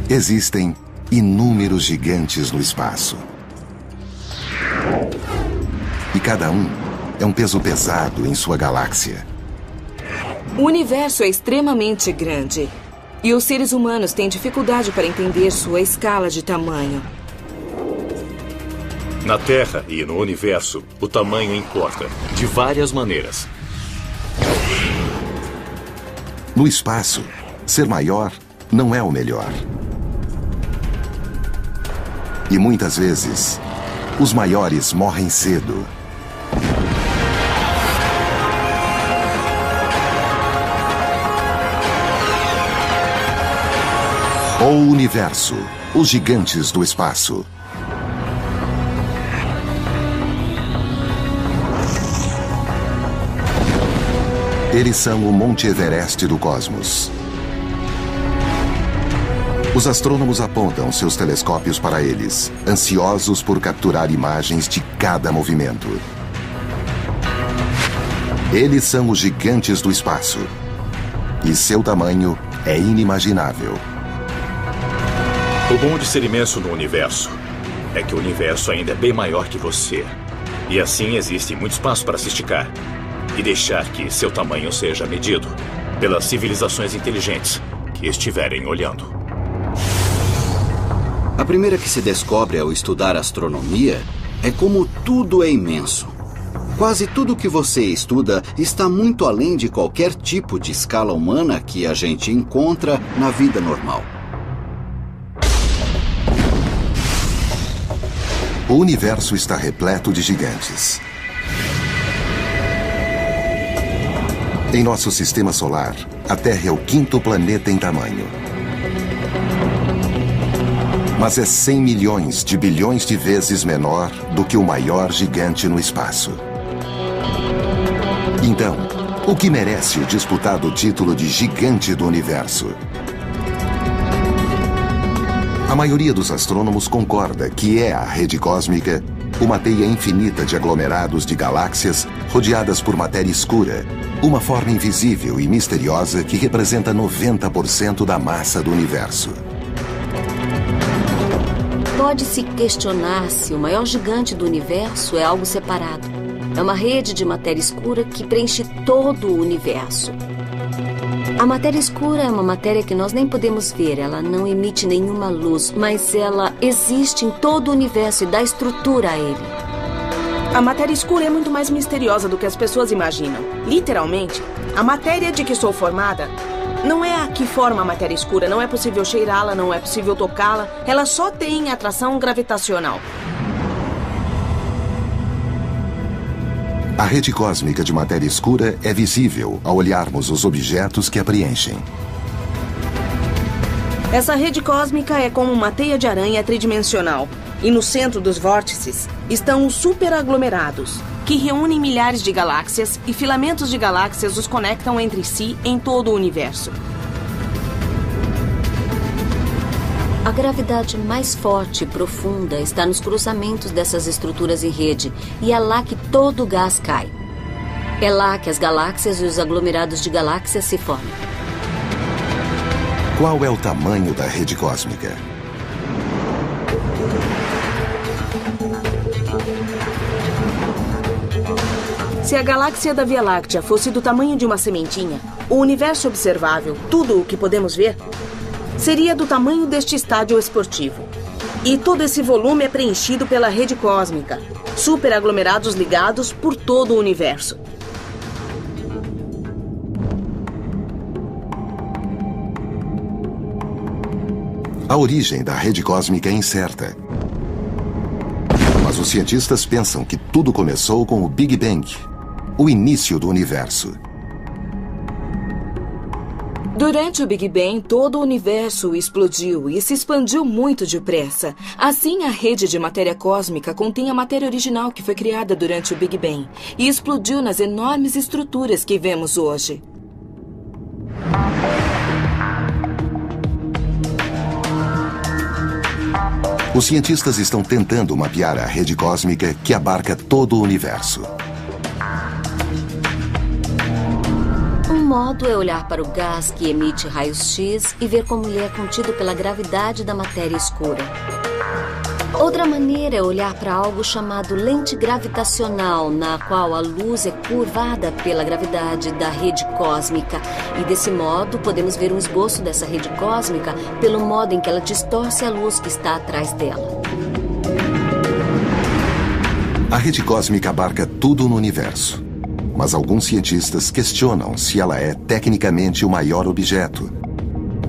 Existem inúmeros gigantes no espaço. E cada um é um peso pesado em sua galáxia. O universo é extremamente grande. E os seres humanos têm dificuldade para entender sua escala de tamanho. Na Terra e no universo, o tamanho importa, de várias maneiras. No espaço, ser maior não é o melhor. E muitas vezes, os maiores morrem cedo. O universo, os gigantes do espaço. Eles são o Monte Everest do cosmos. Os astrônomos apontam seus telescópios para eles, ansiosos por capturar imagens de cada movimento. Eles são os gigantes do espaço. E seu tamanho é inimaginável. O bom de ser imenso no universo é que o universo ainda é bem maior que você. E assim existe muito espaço para se esticar e deixar que seu tamanho seja medido pelas civilizações inteligentes que estiverem olhando. A primeira que se descobre ao estudar astronomia é como tudo é imenso. Quase tudo que você estuda está muito além de qualquer tipo de escala humana que a gente encontra na vida normal. O universo está repleto de gigantes. Em nosso sistema solar, a Terra é o 5º planeta em tamanho. Mas é 100 milhões de bilhões de vezes menor do que o maior gigante no espaço. Então, o que merece o disputado título de gigante do universo? A maioria dos astrônomos concorda que é a rede cósmica uma teia infinita de aglomerados de galáxias rodeadas por matéria escura, uma forma invisível e misteriosa que representa 90% da massa do universo. Pode-se questionar se o maior gigante do universo é algo separado. É uma rede de matéria escura que preenche todo o universo. A matéria escura é uma matéria que nós nem podemos ver, ela não emite nenhuma luz, mas ela existe em todo o universo e dá estrutura a ele. A matéria escura é muito mais misteriosa do que as pessoas imaginam. Literalmente, a matéria de que sou formada não é a que forma a matéria escura, não é possível cheirá-la, não é possível tocá-la, ela só tem atração gravitacional. A rede cósmica de matéria escura é visível ao olharmos os objetos que a preenchem. Essa rede cósmica é como uma teia de aranha tridimensional. E no centro dos vórtices estão os superaglomerados, que reúnem milhares de galáxias e filamentos de galáxias os conectam entre si em todo o universo. A gravidade mais forte e profunda está nos cruzamentos dessas estruturas em rede, e é lá que todo o gás cai. É lá que as galáxias e os aglomerados de galáxias se formam. Qual é o tamanho da rede cósmica? Se a galáxia da Via Láctea fosse do tamanho de uma sementinha, o universo observável, tudo o que podemos ver, seria do tamanho deste estádio esportivo. E todo esse volume é preenchido pela rede cósmica, superaglomerados ligados por todo o universo. A origem da rede cósmica é incerta. Mas os cientistas pensam que tudo começou com o Big Bang, o início do universo. Durante o Big Bang, todo o universo explodiu e se expandiu muito depressa. Assim, a rede de matéria cósmica contém a matéria original que foi criada durante o Big Bang e explodiu nas enormes estruturas que vemos hoje. Os cientistas estão tentando mapear a rede cósmica que abarca todo o universo. Um modo é olhar para o gás que emite raios-x e ver como ele é contido pela gravidade da matéria escura. Outra maneira é olhar para algo chamado lente gravitacional, na qual a luz é curvada pela gravidade da rede cósmica. E desse modo, podemos ver um esboço dessa rede cósmica pelo modo em que ela distorce a luz que está atrás dela. A rede cósmica abarca tudo no universo. Mas alguns cientistas questionam se ela é tecnicamente o maior objeto,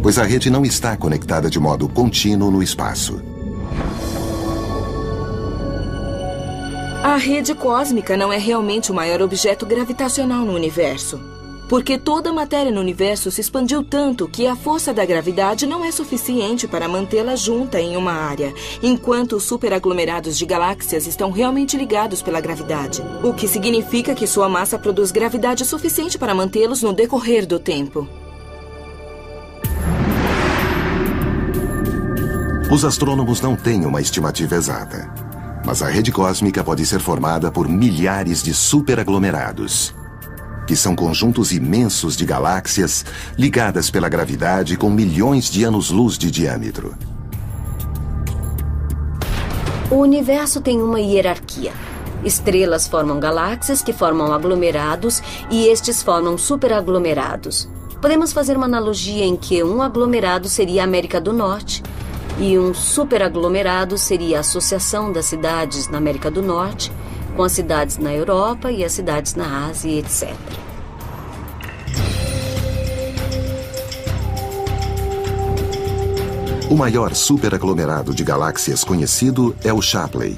pois a rede não está conectada de modo contínuo no espaço. A rede cósmica não é realmente o maior objeto gravitacional no universo, porque toda a matéria no universo se expandiu tanto que a força da gravidade não é suficiente para mantê-la junta em uma área, enquanto os superaglomerados de galáxias estão realmente ligados pela gravidade, o que significa que sua massa produz gravidade suficiente para mantê-los no decorrer do tempo. Os astrônomos não têm uma estimativa exata, mas a rede cósmica pode ser formada por milhares de superaglomerados, que são conjuntos imensos de galáxias ligadas pela gravidade com milhões de anos-luz de diâmetro. O universo tem uma hierarquia. Estrelas formam galáxias que formam aglomerados e estes formam superaglomerados. Podemos fazer uma analogia em que um aglomerado seria a América do Norte e um superaglomerado seria a associação das cidades na América do Norte com as cidades na Europa e as cidades na Ásia, etc. O maior superaglomerado de galáxias conhecido é o Shapley.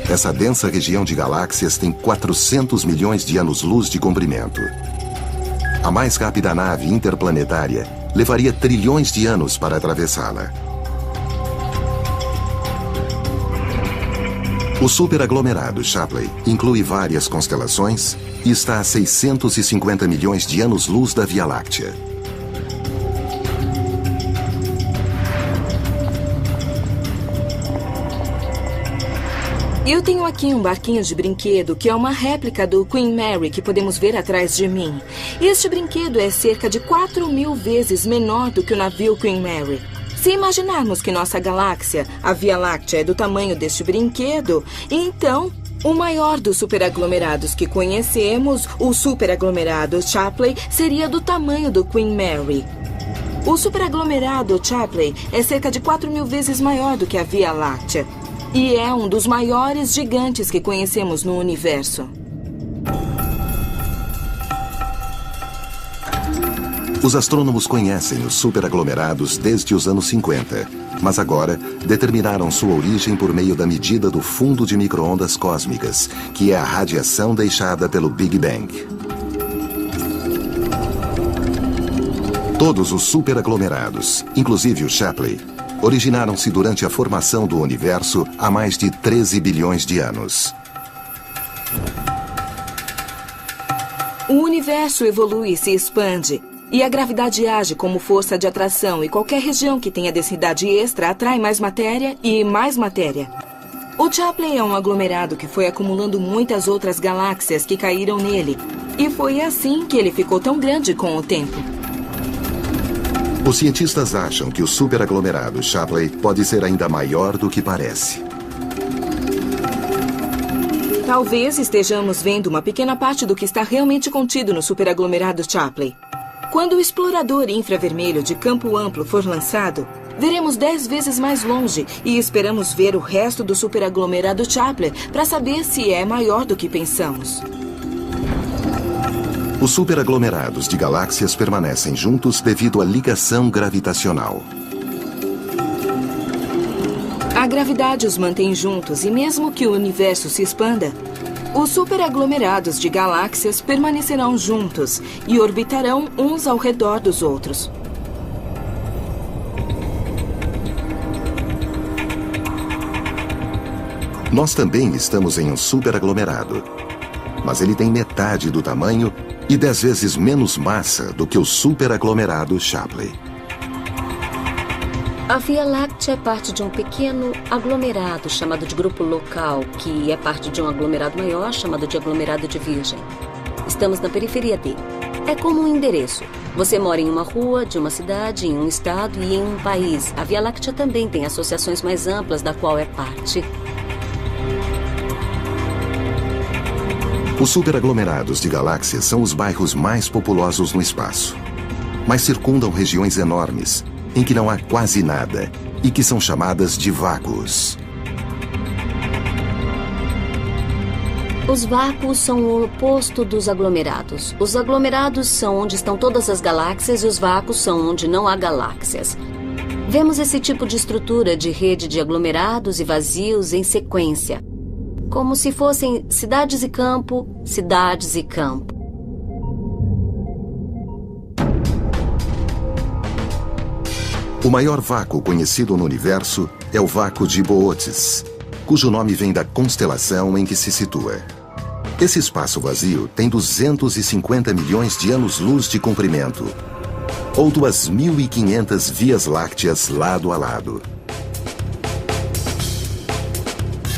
Essa densa região de galáxias tem 400 milhões de anos-luz de comprimento. A mais rápida nave interplanetária levaria trilhões de anos para atravessá-la. O superaglomerado Shapley inclui várias constelações e está a 650 milhões de anos-luz da Via Láctea. Eu tenho aqui um barquinho de brinquedo que é uma réplica do Queen Mary que podemos ver atrás de mim. Este brinquedo é cerca de 4.000 vezes menor do que o navio Queen Mary. Se imaginarmos que nossa galáxia, a Via Láctea, é do tamanho deste brinquedo, então o maior dos superaglomerados que conhecemos, o superaglomerado Shapley, seria do tamanho do Queen Mary. O superaglomerado Shapley é cerca de 4.000 vezes maior do que a Via Láctea. E é um dos maiores gigantes que conhecemos no universo. Os astrônomos conhecem os superaglomerados desde os anos 50, mas agora determinaram sua origem por meio da medida do fundo de micro-ondas cósmicas, que é a radiação deixada pelo Big Bang. Todos os superaglomerados, inclusive o Shapley, originaram-se durante a formação do universo há mais de 13 bilhões de anos. O universo evolui e se expande, e a gravidade age como força de atração, e qualquer região que tenha densidade extra atrai mais matéria e mais matéria. O Shapley é um aglomerado que foi acumulando muitas outras galáxias que caíram nele, e foi assim que ele ficou tão grande com o tempo. Os cientistas acham que o superaglomerado Shapley pode ser ainda maior do que parece. Talvez estejamos vendo uma pequena parte do que está realmente contido no superaglomerado Shapley. Quando o explorador infravermelho de campo amplo for lançado, veremos 10 vezes mais longe e esperamos ver o resto do superaglomerado Shapley para saber se é maior do que pensamos. Os superaglomerados de galáxias permanecem juntos devido à ligação gravitacional. A gravidade os mantém juntos e mesmo que o universo se expanda, os superaglomerados de galáxias permanecerão juntos e orbitarão uns ao redor dos outros. Nós também estamos em um superaglomerado, mas ele tem metade do tamanho e 10 vezes menos massa do que o superaglomerado Shapley. A Via Láctea é parte de um pequeno aglomerado chamado de grupo local, que é parte de um aglomerado maior chamado de aglomerado de Virgem. Estamos na periferia dele. É como um endereço. Você mora em uma rua, de uma cidade, em um estado e em um país. A Via Láctea também tem associações mais amplas da qual é parte. Os superaglomerados de galáxias são os bairros mais populosos no espaço, mas circundam regiões enormes, em que não há quase nada, e que são chamadas de vácuos. Os vácuos são o oposto dos aglomerados. Os aglomerados são onde estão todas as galáxias e os vácuos são onde não há galáxias. Vemos esse tipo de estrutura de rede de aglomerados e vazios em sequência, como se fossem cidades e campo, cidades e campo. O maior vácuo conhecido no universo é o vácuo de Boötes, cujo nome vem da constelação em que se situa. Esse espaço vazio tem 250 milhões de anos-luz de comprimento, ou 2.500 vias lácteas lado a lado.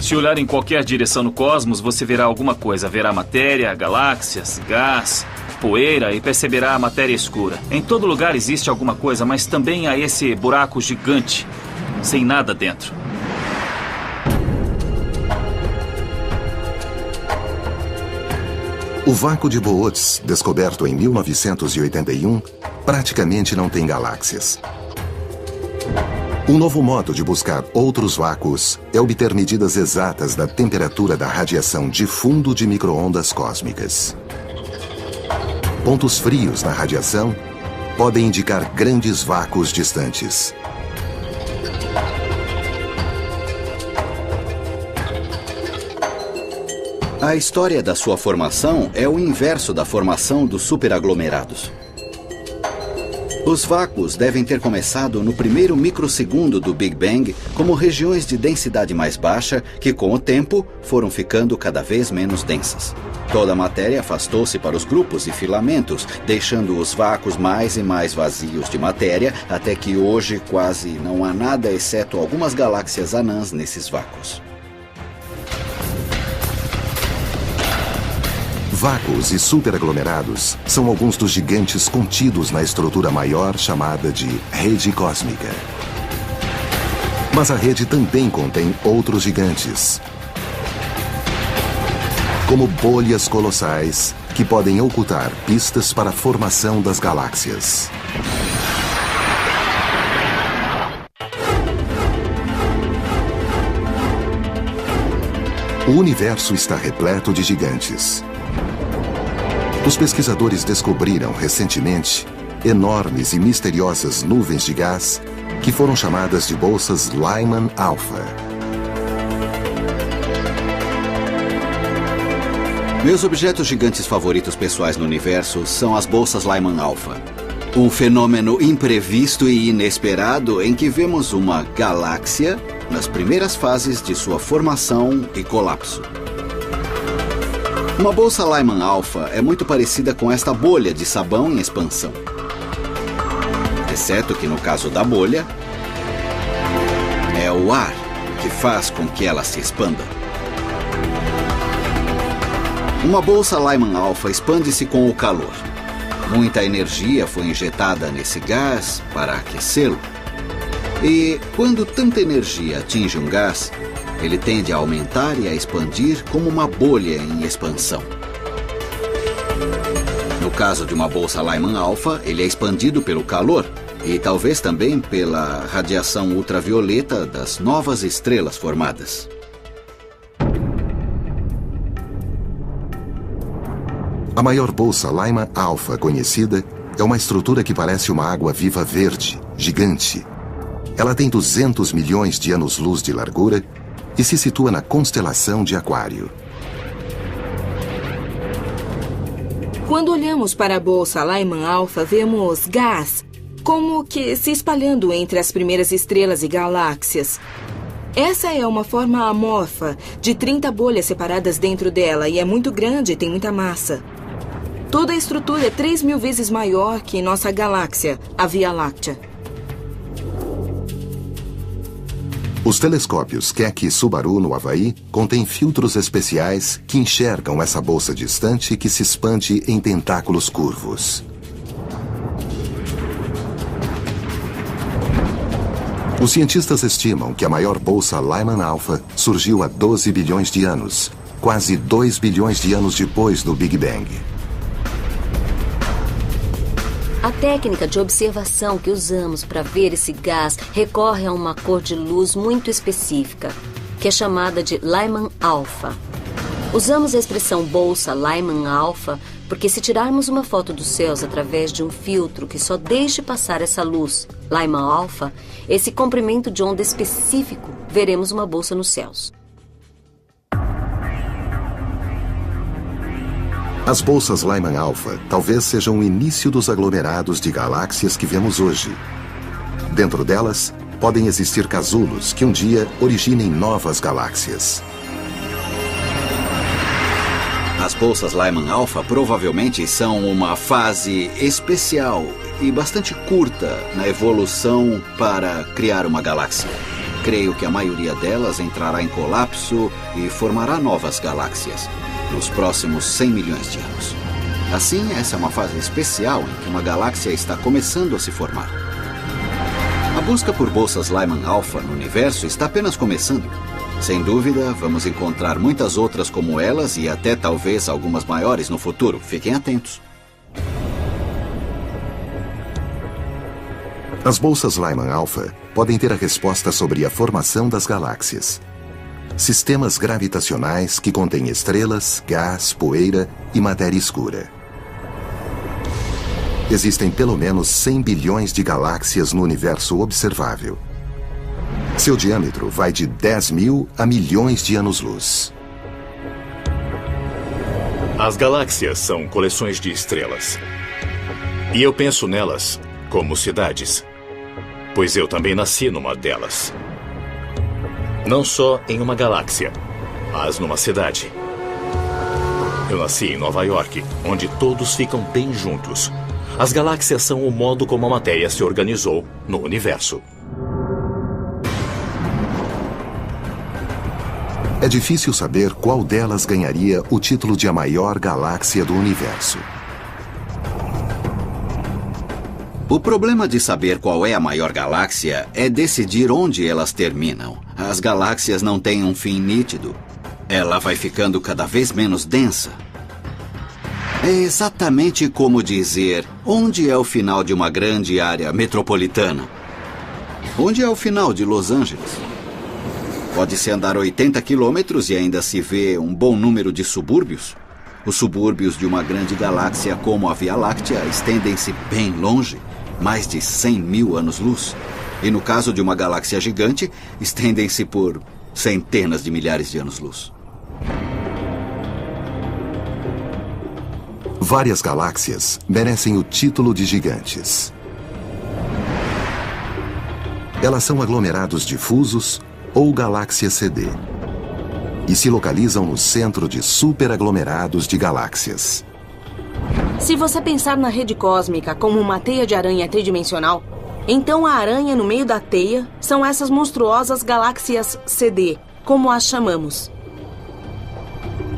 Se olhar em qualquer direção no cosmos, você verá alguma coisa. Verá matéria, galáxias, gás, poeira e perceberá a matéria escura. Em todo lugar existe alguma coisa, mas também há esse buraco gigante, sem nada dentro. O vácuo de Boötes, descoberto em 1981, praticamente não tem galáxias. Um novo modo de buscar outros vácuos é obter medidas exatas da temperatura da radiação de fundo de micro-ondas cósmicas. Pontos frios na radiação podem indicar grandes vácuos distantes. A história da sua formação é o inverso da formação dos superaglomerados. Os vácuos devem ter começado no primeiro microsegundo do Big Bang como regiões de densidade mais baixa que, com o tempo, foram ficando cada vez menos densas. Toda a matéria afastou-se para os grupos e filamentos, deixando os vácuos mais e mais vazios de matéria, até que hoje quase não há nada exceto algumas galáxias anãs nesses vácuos. Vácuos e superaglomerados são alguns dos gigantes contidos na estrutura maior chamada de rede cósmica. Mas a rede também contém outros gigantes, como bolhas colossais que podem ocultar pistas para a formação das galáxias. O universo está repleto de gigantes. Os pesquisadores descobriram recentemente enormes e misteriosas nuvens de gás que foram chamadas de bolsas Lyman Alpha. Meus objetos gigantes favoritos pessoais no universo são as bolsas Lyman Alpha. Um fenômeno imprevisto e inesperado em que vemos uma galáxia nas primeiras fases de sua formação e colapso. Uma bolsa Lyman Alpha é muito parecida com esta bolha de sabão em expansão. Exceto que no caso da bolha, é o ar que faz com que ela se expanda. Uma bolsa Lyman Alpha expande-se com o calor. Muita energia foi injetada nesse gás para aquecê-lo. E quando tanta energia atinge um gás, ele tende a aumentar e a expandir como uma bolha em expansão. No caso de uma bolsa Lyman Alpha, ele é expandido pelo calor e talvez também pela radiação ultravioleta das novas estrelas formadas. A maior bolsa Lyman Alpha conhecida é uma estrutura que parece uma água-viva verde, gigante. Ela tem 200 milhões de anos-luz de largura e se situa na constelação de Aquário. Quando olhamos para a bolsa Lyman Alpha, vemos gás, como que se espalhando entre as primeiras estrelas e galáxias. Essa é uma forma amorfa, de 30 bolhas separadas dentro dela, e é muito grande e tem muita massa. Toda a estrutura é 3.000 vezes maior que nossa galáxia, a Via Láctea. Os telescópios Keck e Subaru, no Havaí, contêm filtros especiais que enxergam essa bolsa distante que se expande em tentáculos curvos. Os cientistas estimam que a maior bolsa Lyman Alpha surgiu há 12 bilhões de anos, quase 2 bilhões de anos depois do Big Bang. A técnica de observação que usamos para ver esse gás recorre a uma cor de luz muito específica, que é chamada de Lyman Alpha. Usamos a expressão bolsa Lyman Alpha porque se tirarmos uma foto dos céus através de um filtro que só deixe passar essa luz, Lyman Alpha, esse comprimento de onda específico, veremos uma bolsa nos céus. As bolsas Lyman Alpha talvez sejam o início dos aglomerados de galáxias que vemos hoje. Dentro delas, podem existir casulos que um dia originem novas galáxias. As bolsas Lyman Alpha provavelmente são uma fase especial e bastante curta na evolução para criar uma galáxia. Creio que a maioria delas entrará em colapso e formará novas galáxias nos próximos 100 milhões de anos. Assim, essa é uma fase especial em que uma galáxia está começando a se formar. A busca por bolsas Lyman Alpha no universo está apenas começando. Sem dúvida, vamos encontrar muitas outras como elas e até talvez algumas maiores no futuro. Fiquem atentos. As bolsas Lyman Alpha podem ter a resposta sobre a formação das galáxias. Sistemas gravitacionais que contêm estrelas, gás, poeira e matéria escura. Existem pelo menos 100 bilhões de galáxias no universo observável. Seu diâmetro vai de 10 mil a milhões de anos-luz. As galáxias são coleções de estrelas. E eu penso nelas como cidades, pois eu também nasci numa delas. Não só em uma galáxia, mas numa cidade. Eu nasci em Nova York, onde todos ficam bem juntos. As galáxias são o modo como a matéria se organizou no universo. É difícil saber qual delas ganharia o título de a maior galáxia do universo. O problema de saber qual é a maior galáxia é decidir onde elas terminam. As galáxias não têm um fim nítido. Ela vai ficando cada vez menos densa. É exatamente como dizer onde é o final de uma grande área metropolitana. Onde é o final de Los Angeles? Pode-se andar 80 quilômetros e ainda se vê um bom número de subúrbios. Os subúrbios de uma grande galáxia como a Via Láctea estendem-se bem longe, mais de 100 mil anos-luz. E no caso de uma galáxia gigante, estendem-se por centenas de milhares de anos-luz. Várias galáxias merecem o título de gigantes. Elas são aglomerados difusos ou galáxias CD e se localizam no centro de superaglomerados de galáxias. Se você pensar na rede cósmica como uma teia de aranha tridimensional, então a aranha no meio da teia são essas monstruosas galáxias CD, como as chamamos.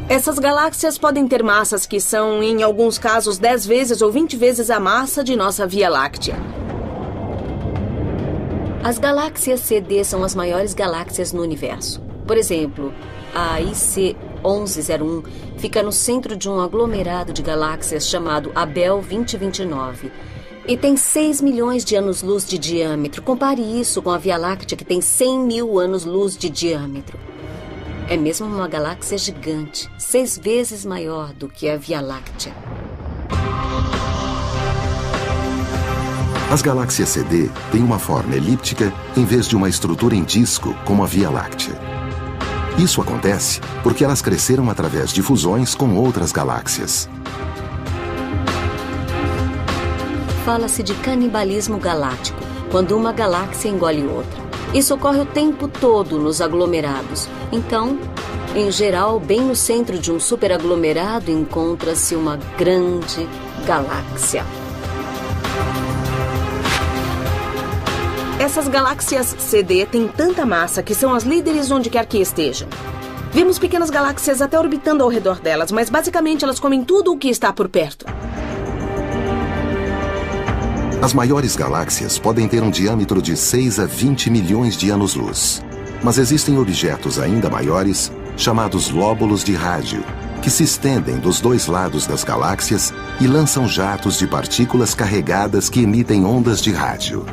Essas galáxias podem ter massas que são, em alguns casos, 10 vezes ou 20 vezes a massa de nossa Via Láctea. As galáxias CD são as maiores galáxias no universo. Por exemplo, a IC 1101 fica no centro de um aglomerado de galáxias chamado Abell 2029 e tem 6 milhões de anos-luz de diâmetro. Compare isso com a Via Láctea, que tem 100 mil anos-luz de diâmetro. É mesmo uma galáxia gigante, 6 vezes maior do que a Via Láctea. As galáxias CD têm uma forma elíptica em vez de uma estrutura em disco como a Via Láctea. Isso acontece porque elas cresceram através de fusões com outras galáxias. Fala-se de canibalismo galáctico, quando uma galáxia engole outra. Isso ocorre o tempo todo nos aglomerados. Então, em geral, bem no centro de um superaglomerado encontra-se uma grande galáxia. Essas galáxias CD têm tanta massa que são as líderes onde quer que estejam. Vemos pequenas galáxias até orbitando ao redor delas, mas basicamente elas comem tudo o que está por perto. As maiores galáxias podem ter um diâmetro de 6 a 20 milhões de anos-luz. Mas existem objetos ainda maiores, chamados lóbulos de rádio, que se estendem dos dois lados das galáxias e lançam jatos de partículas carregadas que emitem ondas de rádio.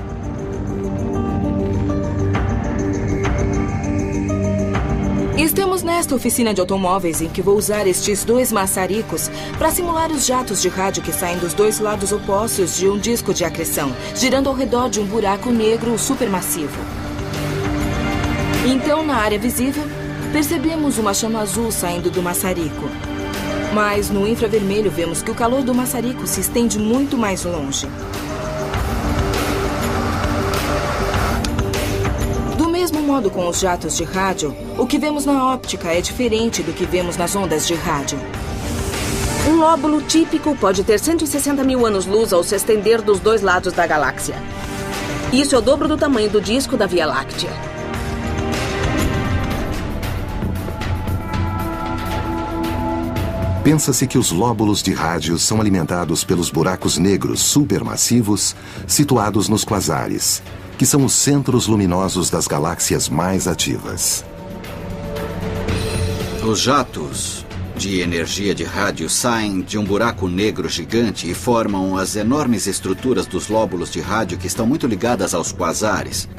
Estamos nesta oficina de automóveis em que vou usar estes dois maçaricos para simular os jatos de rádio que saem dos dois lados opostos de um disco de acreção, girando ao redor de um buraco negro supermassivo. Então, na área visível, percebemos uma chama azul saindo do maçarico. Mas no infravermelho vemos que o calor do maçarico se estende muito mais longe. Do mesmo modo com os jatos de rádio, o que vemos na óptica é diferente do que vemos nas ondas de rádio. Um lóbulo típico pode ter 160 mil anos-luz ao se estender dos dois lados da galáxia. Isso é o dobro do tamanho do disco da Via Láctea. Pensa-se que os lóbulos de rádio são alimentados pelos buracos negros supermassivos situados nos quasares, que são os centros luminosos das galáxias mais ativas. Os jatos de energia de rádio saem de um buraco negro gigante e formam as enormes estruturas dos lóbulos de rádio que estão muito ligadas aos quasares.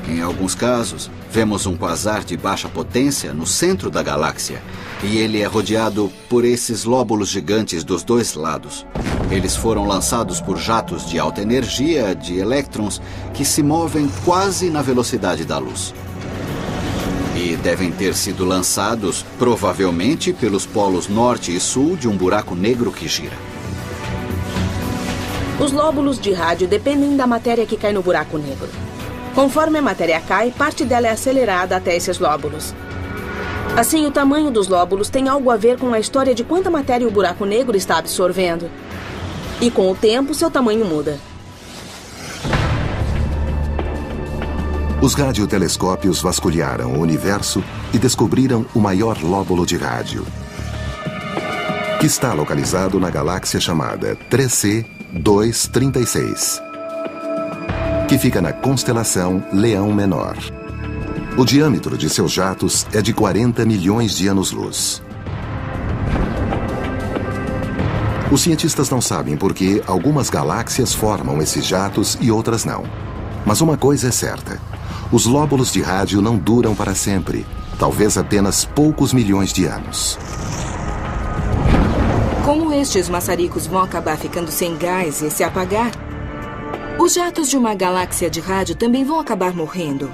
Em alguns casos, vemos um quasar de baixa potência no centro da galáxia, e ele é rodeado por esses lóbulos gigantes dos dois lados. Eles foram lançados por jatos de alta energia, de elétrons, que se movem quase na velocidade da luz. E devem ter sido lançados, provavelmente, pelos polos norte e sul de um buraco negro que gira. Os lóbulos de rádio dependem da matéria que cai no buraco negro. Conforme a matéria cai, parte dela é acelerada até esses lóbulos. Assim, o tamanho dos lóbulos tem algo a ver com a história de quanta matéria o buraco negro está absorvendo. E com o tempo, seu tamanho muda. Os radiotelescópios vasculharam o universo e descobriram o maior lóbulo de rádio, que está localizado na galáxia chamada 3C236, que fica na constelação Leão Menor. O diâmetro de seus jatos é de 40 milhões de anos-luz. Os cientistas não sabem por que algumas galáxias formam esses jatos e outras não. Mas uma coisa é certa: os lóbulos de rádio não duram para sempre, talvez apenas poucos milhões de anos. Como estes maçaricos vão acabar ficando sem gás e se apagar, os jatos de uma galáxia de rádio também vão acabar morrendo.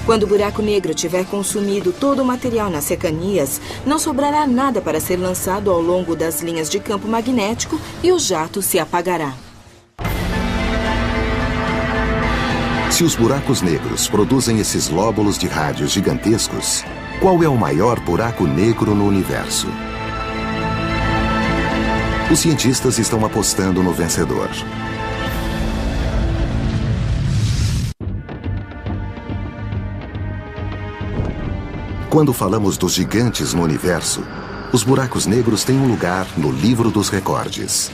Quando o buraco negro tiver consumido todo o material nas cercanias, não sobrará nada para ser lançado ao longo das linhas de campo magnético e o jato se apagará. Se os buracos negros produzem esses lóbulos de rádio gigantescos, qual é o maior buraco negro no universo? Os cientistas estão apostando no vencedor. Quando falamos dos gigantes no universo, os buracos negros têm um lugar no livro dos recordes.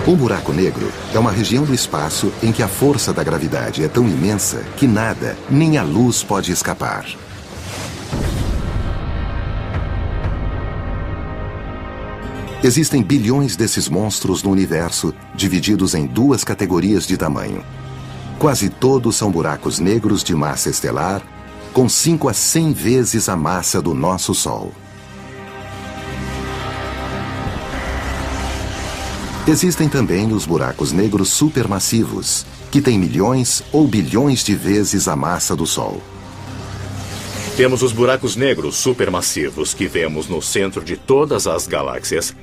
Um buraco negro é uma região do espaço em que a força da gravidade é tão imensa que nada, nem a luz, pode escapar. Existem bilhões desses monstros no universo, divididos em duas categorias de tamanho. Quase todos são buracos negros de massa estelar, com 5 a 100 vezes a massa do nosso Sol. Existem também os buracos negros supermassivos, que têm milhões ou bilhões de vezes a massa do Sol. Temos os buracos negros supermassivos que vemos no centro de todas as galáxias,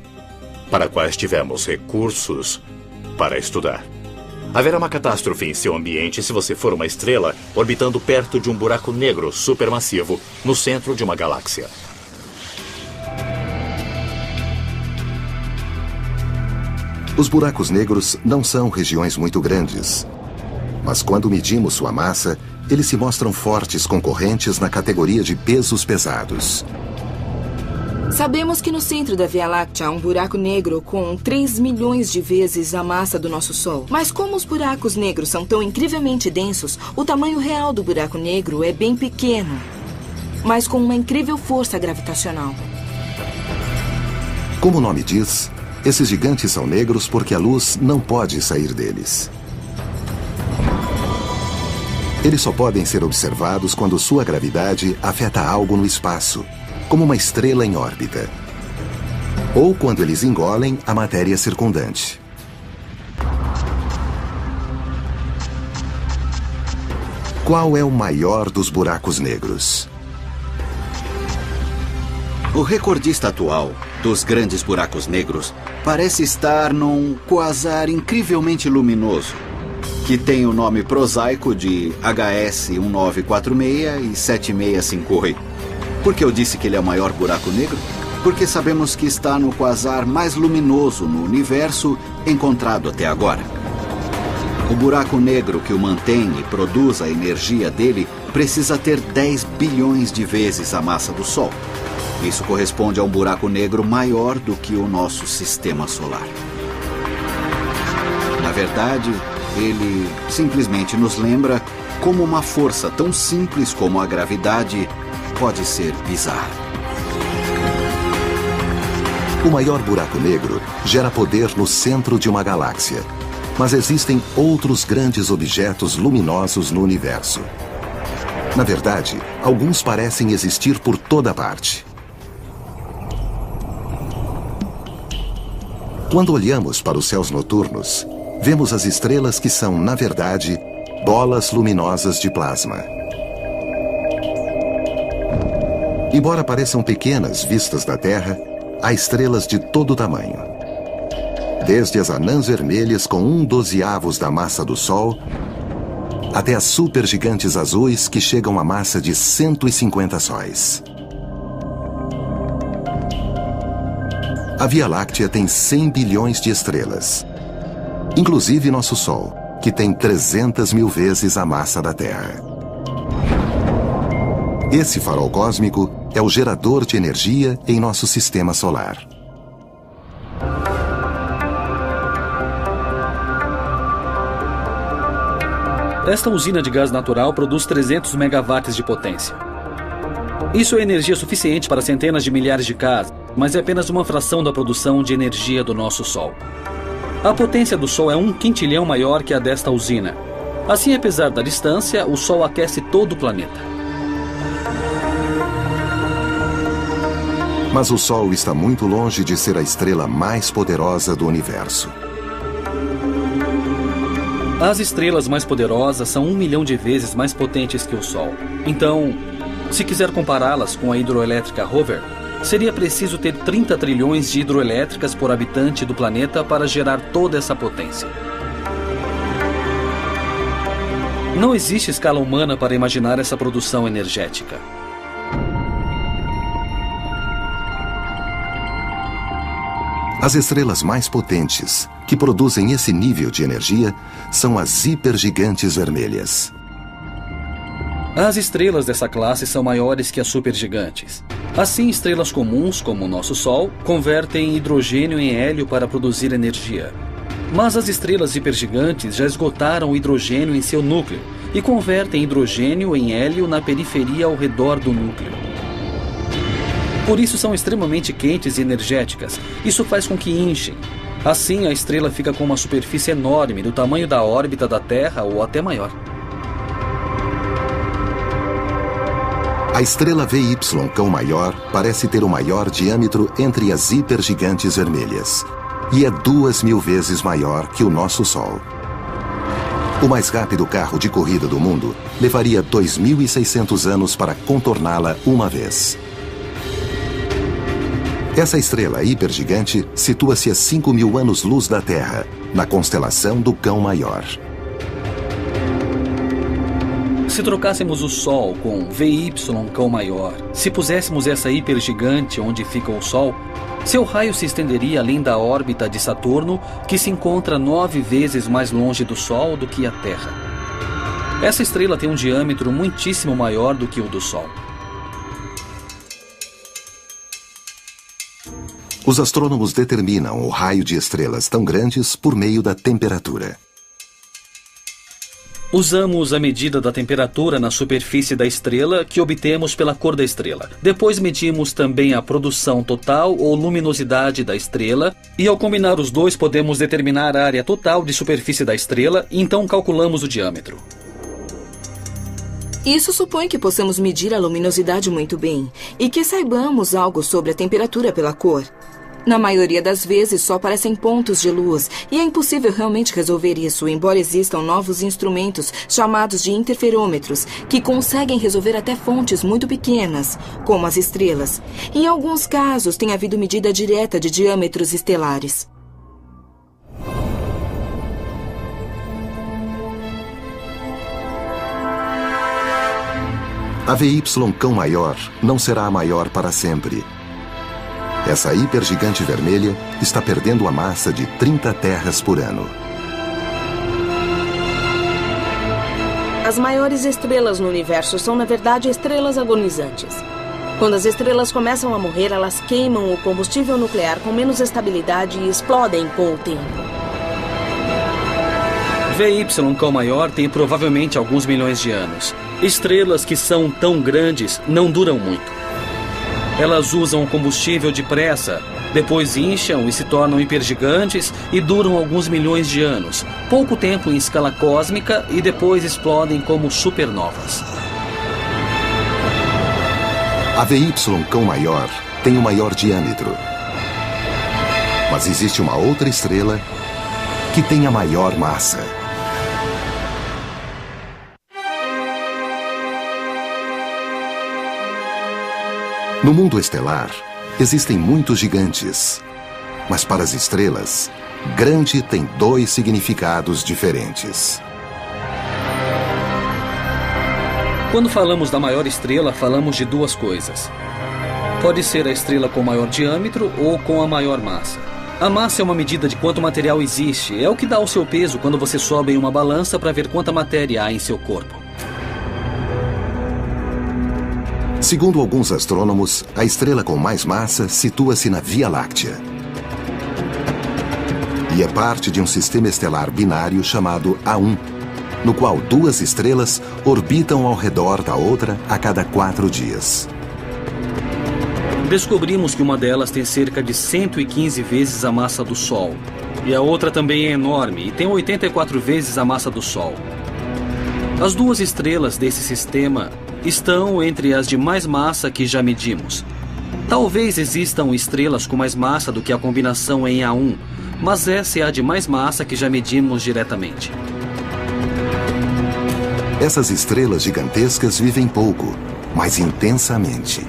para quais tivemos recursos para estudar. Haverá uma catástrofe em seu ambiente se você for uma estrela orbitando perto de um buraco negro supermassivo no centro de uma galáxia. Os buracos negros não são regiões muito grandes, Mas quando medimos sua massa, eles se mostram fortes concorrentes na categoria de pesos pesados. Sabemos que no centro da Via Láctea há um buraco negro com 3 milhões de vezes a massa do nosso Sol. Mas como os buracos negros são tão incrivelmente densos, o tamanho real do buraco negro é bem pequeno, mas com uma incrível força gravitacional. Como o nome diz, esses gigantes são negros porque a luz não pode sair deles. Eles só podem ser observados quando sua gravidade afeta algo no espaço, como uma estrela em órbita, ou quando eles engolem a matéria circundante. Qual é o maior dos buracos negros? O recordista atual dos grandes buracos negros parece estar num quasar incrivelmente luminoso, que tem o nome prosaico de HS 1946 e 7658. Por que eu disse que ele é o maior buraco negro? Porque sabemos que está no quasar mais luminoso no universo encontrado até agora. O buraco negro que o mantém e produz a energia dele precisa ter 10 bilhões de vezes a massa do Sol. Isso corresponde a um buraco negro maior do que o nosso sistema solar. Na verdade, ele simplesmente nos lembra como uma força tão simples como a gravidade pode ser bizarra. O maior buraco negro gera poder no centro de uma galáxia, mas existem outros grandes objetos luminosos no universo. Na verdade, alguns parecem existir por toda parte. Quando olhamos para os céus noturnos, vemos as estrelas que são, na verdade, bolas luminosas de plasma. Embora pareçam pequenas vistas da Terra, há estrelas de todo tamanho. Desde as anãs vermelhas com 1/12 da massa do Sol, até as supergigantes azuis que chegam à massa de 150 sóis. A Via Láctea tem 100 bilhões de estrelas, inclusive nosso Sol, que tem 300 mil vezes a massa da Terra. Esse farol cósmico é o gerador de energia em nosso sistema solar. Esta usina de gás natural produz 300 megawatts de potência. Isso é energia suficiente para centenas de milhares de casas, mas é apenas uma fração da produção de energia do nosso Sol. A potência do Sol é 1 quintilhão maior que a desta usina. Assim, apesar da distância, o Sol aquece todo o planeta. Mas o Sol está muito longe de ser a estrela mais poderosa do universo. As estrelas mais poderosas são 1 milhão de vezes mais potentes que o Sol. Então, se quiser compará-las com a hidroelétrica Rover, seria preciso ter 30 trilhões de hidroelétricas por habitante do planeta para gerar toda essa potência. Não existe escala humana para imaginar essa produção energética. As estrelas mais potentes, que produzem esse nível de energia, são as hipergigantes vermelhas. As estrelas dessa classe são maiores que as supergigantes. Assim, estrelas comuns, como o nosso Sol, convertem hidrogênio em hélio para produzir energia. Mas as estrelas hipergigantes já esgotaram o hidrogênio em seu núcleo e convertem hidrogênio em hélio na periferia ao redor do núcleo. Por isso são extremamente quentes e energéticas. Isso faz com que inchem. Assim, a estrela fica com uma superfície enorme, do tamanho da órbita da Terra ou até maior. A estrela VY Cão Maior parece ter o maior diâmetro entre as hipergigantes vermelhas e é 2.000 vezes maior que o nosso Sol. O mais rápido carro de corrida do mundo levaria 2.600 anos para contorná-la uma vez. Essa estrela hipergigante situa-se a 5.000 anos-luz da Terra, na constelação do Cão Maior. Se trocássemos o Sol com VY Cão Maior, se puséssemos essa hipergigante onde fica o Sol, seu raio se estenderia além da órbita de Saturno, que se encontra 9 vezes mais longe do Sol do que a Terra. Essa estrela tem um diâmetro muitíssimo maior do que o do Sol. Os astrônomos determinam o raio de estrelas tão grandes por meio da temperatura. Usamos a medida da temperatura na superfície da estrela que obtemos pela cor da estrela. Depois medimos também a produção total ou luminosidade da estrela e ao combinar os dois podemos determinar a área total de superfície da estrela e então calculamos o diâmetro. Isso supõe que possamos medir a luminosidade muito bem e que saibamos algo sobre a temperatura pela cor. Na maioria das vezes, só aparecem pontos de luz e é impossível realmente resolver isso, embora existam novos instrumentos chamados de interferômetros que conseguem resolver até fontes muito pequenas, como as estrelas. Em alguns casos, tem havido medida direta de diâmetros estelares. A VY Cão Maior não será a maior para sempre. Essa hipergigante vermelha está perdendo a massa de 30 terras por ano. As maiores estrelas no universo são, na verdade, estrelas agonizantes. Quando as estrelas começam a morrer, elas queimam o combustível nuclear com menos estabilidade e explodem com o tempo. VY Cão Maior tem provavelmente alguns milhões de anos. Estrelas que são tão grandes não duram muito. Elas usam combustível depressa, depois incham e se tornam hipergigantes e duram alguns milhões de anos, pouco tempo em escala cósmica e depois explodem como supernovas. A VY Cão Maior tem o maior diâmetro. Mas existe uma outra estrela que tem a maior massa. No mundo estelar, existem muitos gigantes. Mas para as estrelas, grande tem dois significados diferentes. Quando falamos da maior estrela, falamos de duas coisas. Pode ser a estrela com maior diâmetro ou com a maior massa. A massa é uma medida de quanto material existe. É o que dá o seu peso quando você sobe em uma balança para ver quanta matéria há em seu corpo. Segundo alguns astrônomos, a estrela com mais massa situa-se na Via Láctea. E é parte de um sistema estelar binário chamado A1, no qual duas estrelas orbitam ao redor da outra a cada 4 dias. Descobrimos que uma delas tem cerca de 115 vezes a massa do Sol. E a outra também é enorme e tem 84 vezes a massa do Sol. As duas estrelas desse sistema estão entre as de mais massa que já medimos. Talvez existam estrelas com mais massa do que a combinação em A1, mas essa é a de mais massa que já medimos diretamente. Essas estrelas gigantescas vivem pouco, mas intensamente.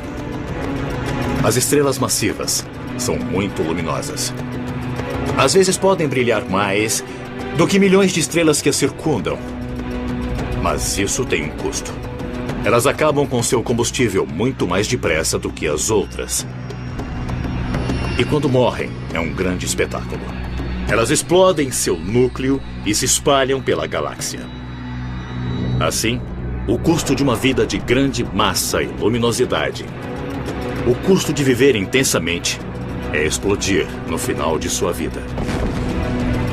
As estrelas massivas são muito luminosas. Às vezes podem brilhar mais do que milhões de estrelas que as circundam. Mas isso tem um custo. Elas acabam com seu combustível muito mais depressa do que as outras. E quando morrem, é um grande espetáculo. Elas explodem seu núcleo e se espalham pela galáxia. Assim, o custo de uma vida de grande massa e luminosidade, o custo de viver intensamente, é explodir no final de sua vida.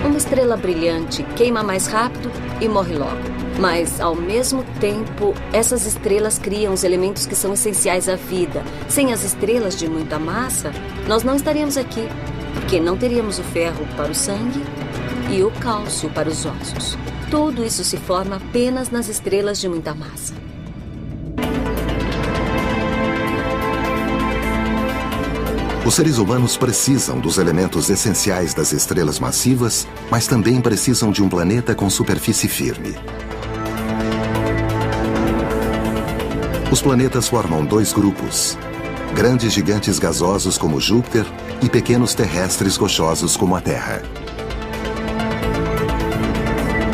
Uma estrela brilhante queima mais rápido e morre logo. Mas, ao mesmo tempo, essas estrelas criam os elementos que são essenciais à vida. Sem as estrelas de muita massa, nós não estaríamos aqui, porque não teríamos o ferro para o sangue e o cálcio para os ossos. Tudo isso se forma apenas nas estrelas de muita massa. Os seres humanos precisam dos elementos essenciais das estrelas massivas, mas também precisam de um planeta com superfície firme. Os planetas formam dois grupos: grandes gigantes gasosos como Júpiter e pequenos terrestres rochosos como a Terra.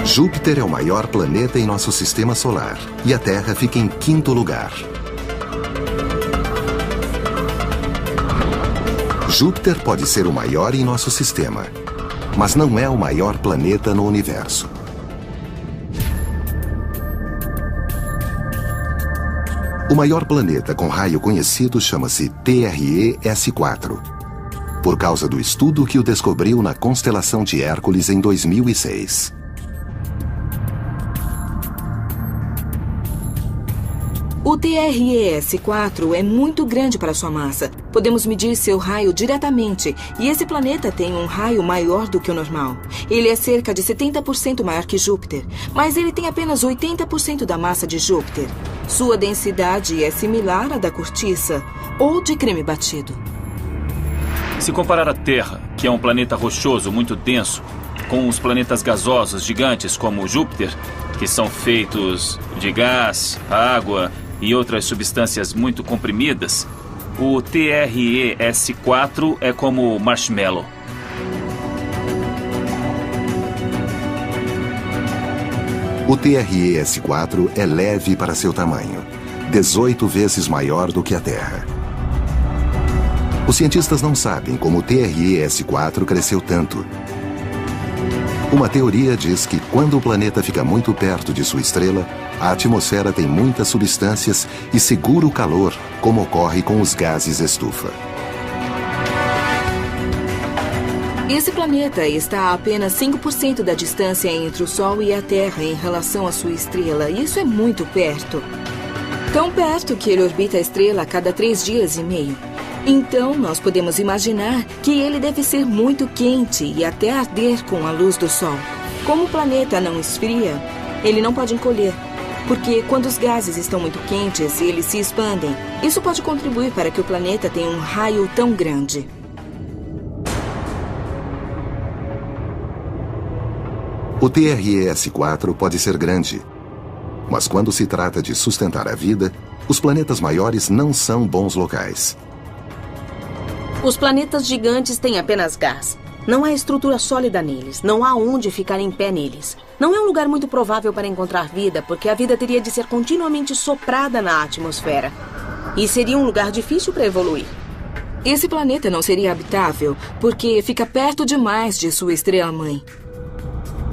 Júpiter é o maior planeta em nosso sistema solar e a Terra fica em 5º lugar. Júpiter pode ser o maior em nosso sistema, mas não é o maior planeta no universo. O maior planeta com raio conhecido chama-se TRE-S4, por causa do estudo que o descobriu na constelação de Hércules em 2006. O TRE-S4 é muito grande para sua massa. Podemos medir seu raio diretamente, e esse planeta tem um raio maior do que o normal. Ele é cerca de 70% maior que Júpiter, mas ele tem apenas 80% da massa de Júpiter. Sua densidade é similar à da cortiça ou de creme batido. Se comparar a Terra, que é um planeta rochoso muito denso, com os planetas gasosos gigantes como Júpiter, que são feitos de gás, água e outras substâncias muito comprimidas, o TRE-S4 é como marshmallow. O TRE-S4 é leve para seu tamanho, 18 vezes maior do que a Terra. Os cientistas não sabem como o TRE-S4 cresceu tanto. Uma teoria diz que quando o planeta fica muito perto de sua estrela, a atmosfera tem muitas substâncias e segura o calor, como ocorre com os gases estufa. Esse planeta está a apenas 5% da distância entre o Sol e a Terra em relação à sua estrela. Isso é muito perto. Tão perto que ele orbita a estrela a cada 3 dias e meio. Então, nós podemos imaginar que ele deve ser muito quente e até arder com a luz do Sol. Como o planeta não esfria, ele não pode encolher, porque quando os gases estão muito quentes, eles se expandem. Isso pode contribuir para que o planeta tenha um raio tão grande. O TRE-S4 pode ser grande, mas quando se trata de sustentar a vida, os planetas maiores não são bons locais. Os planetas gigantes têm apenas gás. Não há estrutura sólida neles. Não há onde ficar em pé neles. Não é um lugar muito provável para encontrar vida, porque a vida teria de ser continuamente soprada na atmosfera. E seria um lugar difícil para evoluir. Esse planeta não seria habitável, porque fica perto demais de sua estrela-mãe.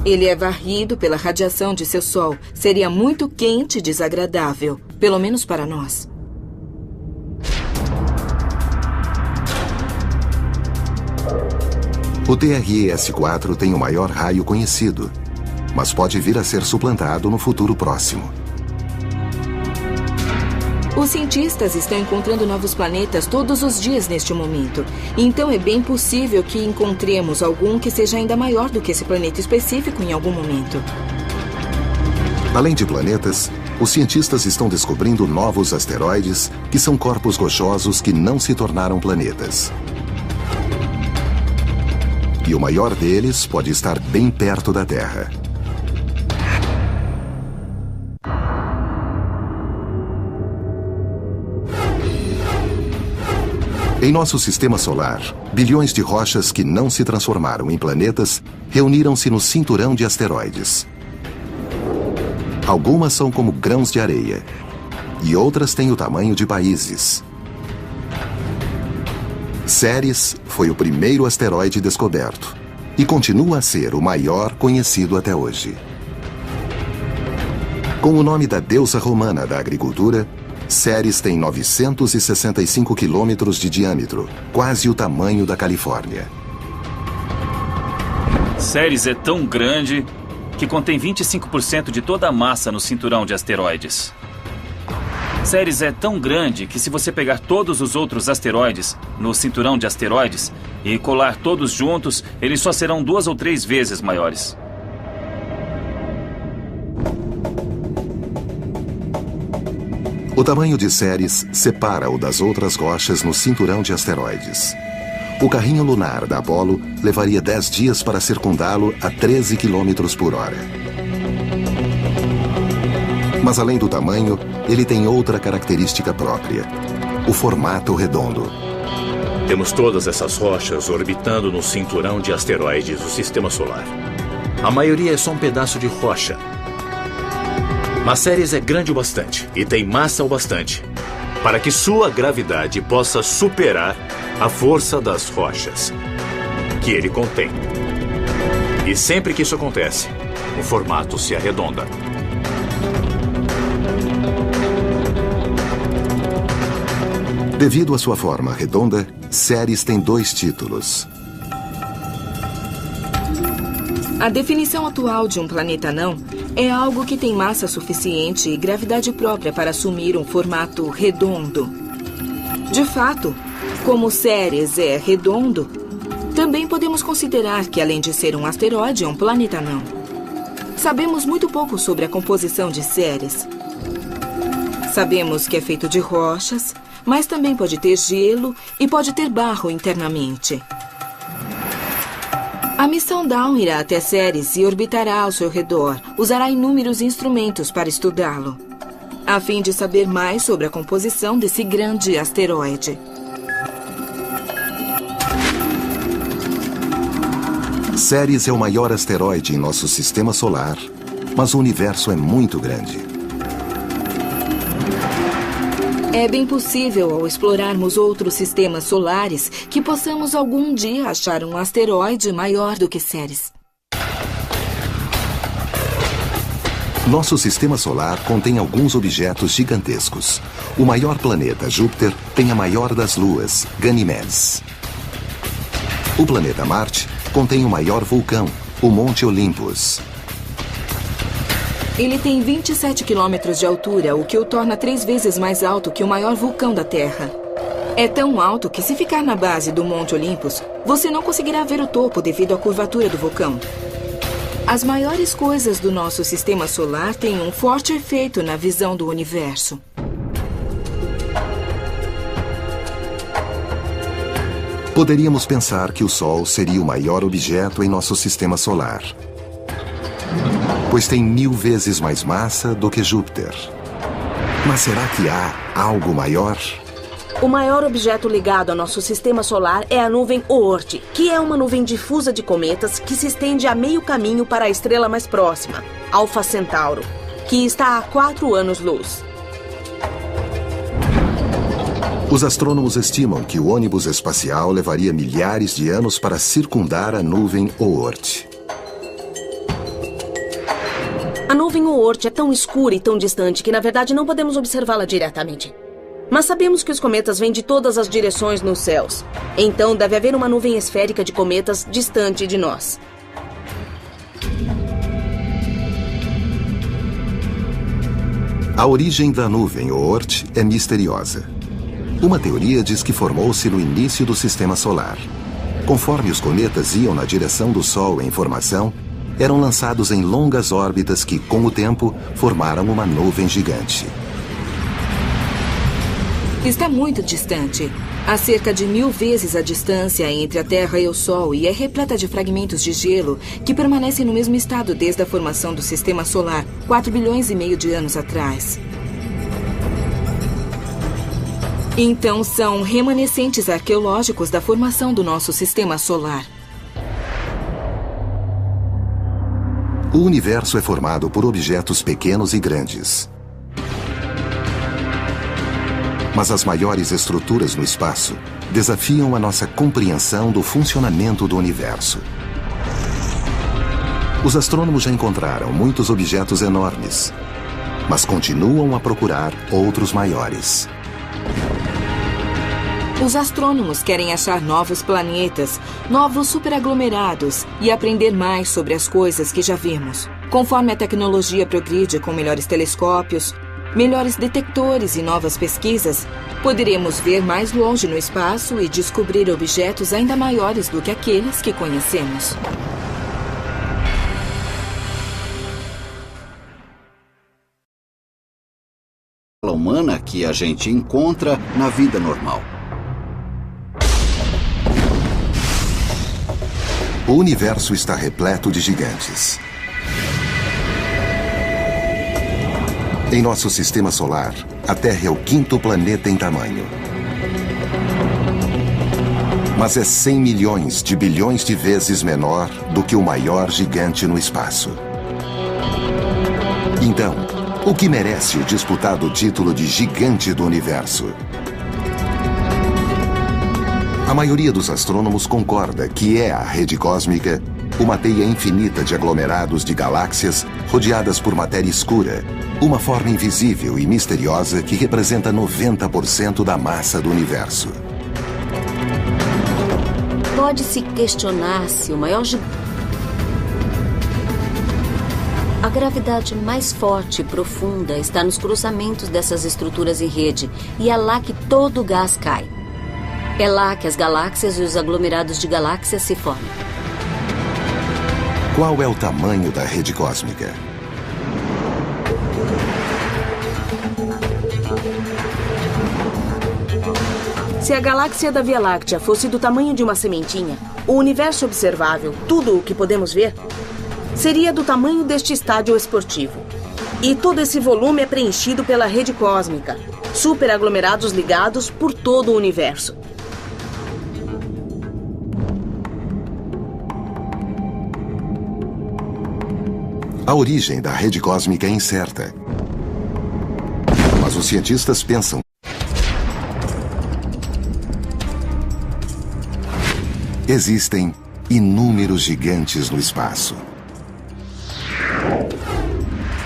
Ele é varrido pela radiação de seu Sol. Seria muito quente e desagradável, pelo menos para nós. O TRE-S4 tem o maior raio conhecido, mas pode vir a ser suplantado no futuro próximo. Os cientistas estão encontrando novos planetas todos os dias neste momento. Então é bem possível que encontremos algum que seja ainda maior do que esse planeta específico em algum momento. Além de planetas, os cientistas estão descobrindo novos asteroides que são corpos rochosos que não se tornaram planetas. E o maior deles pode estar bem perto da Terra. Em nosso sistema solar, bilhões de rochas que não se transformaram em planetas reuniram-se no cinturão de asteroides. Algumas são como grãos de areia, e outras têm o tamanho de países. Ceres foi o primeiro asteroide descoberto e continua a ser o maior conhecido até hoje. Com o nome da deusa romana da agricultura, Ceres tem 965 quilômetros de diâmetro, quase o tamanho da Califórnia. Ceres é tão grande que contém 25% de toda a massa no cinturão de asteroides. Ceres é tão grande que se você pegar todos os outros asteroides no cinturão de asteroides e colar todos juntos, eles só serão 2 ou 3 vezes maiores. O tamanho de Ceres separa-o das outras rochas no cinturão de asteroides. O carrinho lunar da Apollo levaria 10 dias para circundá-lo a 13 km por hora. Mas além do tamanho, ele tem outra característica própria: o formato redondo. Temos todas essas rochas orbitando no cinturão de asteroides do Sistema Solar. A maioria é só um pedaço de rocha. Mas Ceres é grande o bastante e tem massa o bastante para que sua gravidade possa superar a força das rochas que ele contém. E sempre que isso acontece, o formato se arredonda. Devido à sua forma redonda, Ceres tem 2 títulos. A definição atual de um planeta anão é algo que tem massa suficiente e gravidade própria para assumir um formato redondo. De fato, como Ceres é redondo, também podemos considerar que, além de ser um asteroide, é um planeta anão. Sabemos muito pouco sobre a composição de Ceres. Sabemos que é feito de rochas, mas também pode ter gelo e pode ter barro internamente. A missão Dawn irá até Ceres e orbitará ao seu redor. Usará inúmeros instrumentos para estudá-lo, a fim de saber mais sobre a composição desse grande asteroide. Ceres é o maior asteroide em nosso sistema solar, mas o universo é muito grande. É bem possível, ao explorarmos outros sistemas solares, que possamos algum dia achar um asteroide maior do que Ceres. Nosso sistema solar contém alguns objetos gigantescos. O maior planeta, Júpiter, tem a maior das luas, Ganimedes. O planeta Marte contém o maior vulcão, o Monte Olympus. Ele tem 27 quilômetros de altura, o que o torna 3 vezes mais alto que o maior vulcão da Terra. É tão alto que, se ficar na base do Monte Olympus, você não conseguirá ver o topo devido à curvatura do vulcão. As maiores coisas do nosso sistema solar têm um forte efeito na visão do universo. Poderíamos pensar que o Sol seria o maior objeto em nosso sistema solar, pois tem 1000 vezes mais massa do que Júpiter. Mas será que há algo maior? O maior objeto ligado ao nosso sistema solar é a nuvem Oort, que é uma nuvem difusa de cometas que se estende a meio caminho para a estrela mais próxima, Alfa Centauro, que está a 4 anos-luz. Os astrônomos estimam que o ônibus espacial levaria milhares de anos para circundar a nuvem Oort. A nuvem Oort é tão escura e tão distante que, na verdade, não podemos observá-la diretamente. Mas sabemos que os cometas vêm de todas as direções nos céus. Então, deve haver uma nuvem esférica de cometas distante de nós. A origem da nuvem Oort é misteriosa. Uma teoria diz que formou-se no início do sistema solar. Conforme os cometas iam na direção do Sol em formação, eram lançados em longas órbitas que, com o tempo, formaram uma nuvem gigante. Está muito distante. Há cerca de 1000 vezes a distância entre a Terra e o Sol e é repleta de fragmentos de gelo que permanecem no mesmo estado desde a formação do Sistema Solar, 4 bilhões e meio de anos atrás. Então, são remanescentes arqueológicos da formação do nosso Sistema Solar. O universo é formado por objetos pequenos e grandes. Mas as maiores estruturas no espaço desafiam a nossa compreensão do funcionamento do universo. Os astrônomos já encontraram muitos objetos enormes, mas continuam a procurar outros maiores. Os astrônomos querem achar novos planetas, novos superaglomerados e aprender mais sobre as coisas que já vimos. Conforme a tecnologia progride com melhores telescópios, melhores detectores e novas pesquisas, poderemos ver mais longe no espaço e descobrir objetos ainda maiores do que aqueles que conhecemos. A humana que a gente encontra na vida normal. O universo está repleto de gigantes. Em nosso sistema solar, a Terra é o 5º planeta em tamanho. Mas é 100 milhões de bilhões de vezes menor do que o maior gigante no espaço. Então, o que merece o disputado título de gigante do universo? A maioria dos astrônomos concorda que é a rede cósmica uma teia infinita de aglomerados de galáxias rodeadas por matéria escura, uma forma invisível e misteriosa que representa 90% da massa do universo. Pode-se questionar se o maior gigante... A gravidade mais forte e profunda está nos cruzamentos dessas estruturas em rede, e é lá que todo o gás cai. É lá que as galáxias e os aglomerados de galáxias se formam. Qual é o tamanho da rede cósmica? Se a galáxia da Via Láctea fosse do tamanho de uma sementinha, o universo observável, tudo o que podemos ver, seria do tamanho deste estádio esportivo. E todo esse volume é preenchido pela rede cósmica, superaglomerados ligados por todo o universo. A origem da rede cósmica é incerta. Mas os cientistas pensam. Existem inúmeros gigantes no espaço.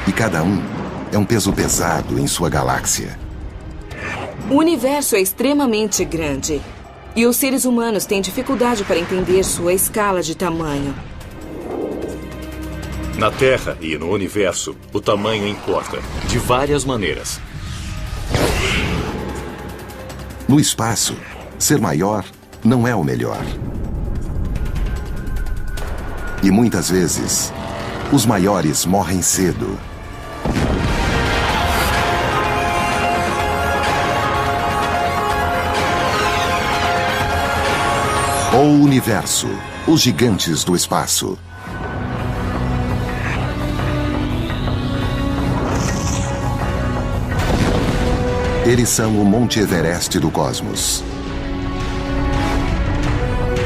E cada um é um peso pesado em sua galáxia. O universo é extremamente grande. E os seres humanos têm dificuldade para entender sua escala de tamanho. Na Terra e no universo, o tamanho importa, de várias maneiras. No espaço, ser maior não é o melhor. E muitas vezes, os maiores morrem cedo. O universo, os gigantes do espaço. Eles são o Monte Everest do cosmos.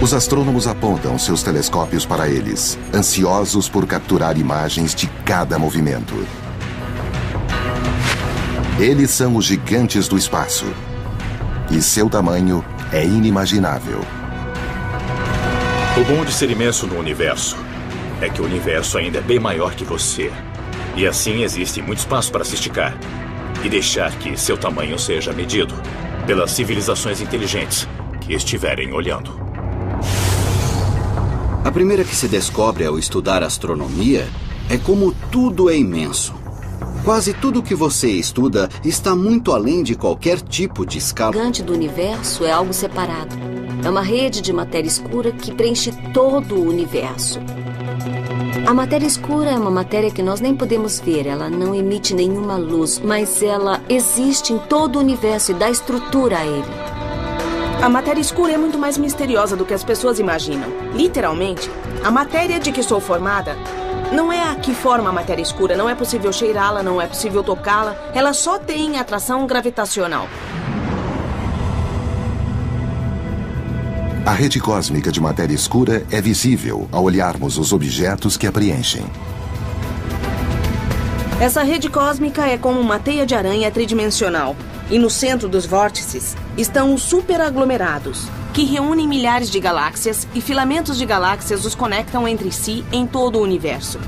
Os astrônomos apontam seus telescópios para eles, ansiosos por capturar imagens de cada movimento. Eles são os gigantes do espaço. E seu tamanho é inimaginável. O bom de ser imenso no universo é que o universo ainda é bem maior que você. E assim existe muito espaço para se esticar e deixar que seu tamanho seja medido pelas civilizações inteligentes que estiverem olhando. A primeira que se descobre ao estudar astronomia é como tudo é imenso. Quase tudo que você estuda está muito além de qualquer tipo de escala. O gigante do universo é algo separado. É uma rede de matéria escura que preenche todo o universo. A matéria escura é uma matéria que nós nem podemos ver. Ela não emite nenhuma luz, mas ela existe em todo o universo e dá estrutura a ele. A matéria escura é muito mais misteriosa do que as pessoas imaginam. Literalmente, a matéria de que sou formada não é a que forma a matéria escura. Não é possível cheirá-la, não é possível tocá-la. Ela só tem atração gravitacional. A rede cósmica de matéria escura é visível ao olharmos os objetos que a preenchem. Essa rede cósmica é como uma teia de aranha tridimensional. E no centro dos vórtices estão os superaglomerados, que reúnem milhares de galáxias e filamentos de galáxias os conectam entre si em todo o universo.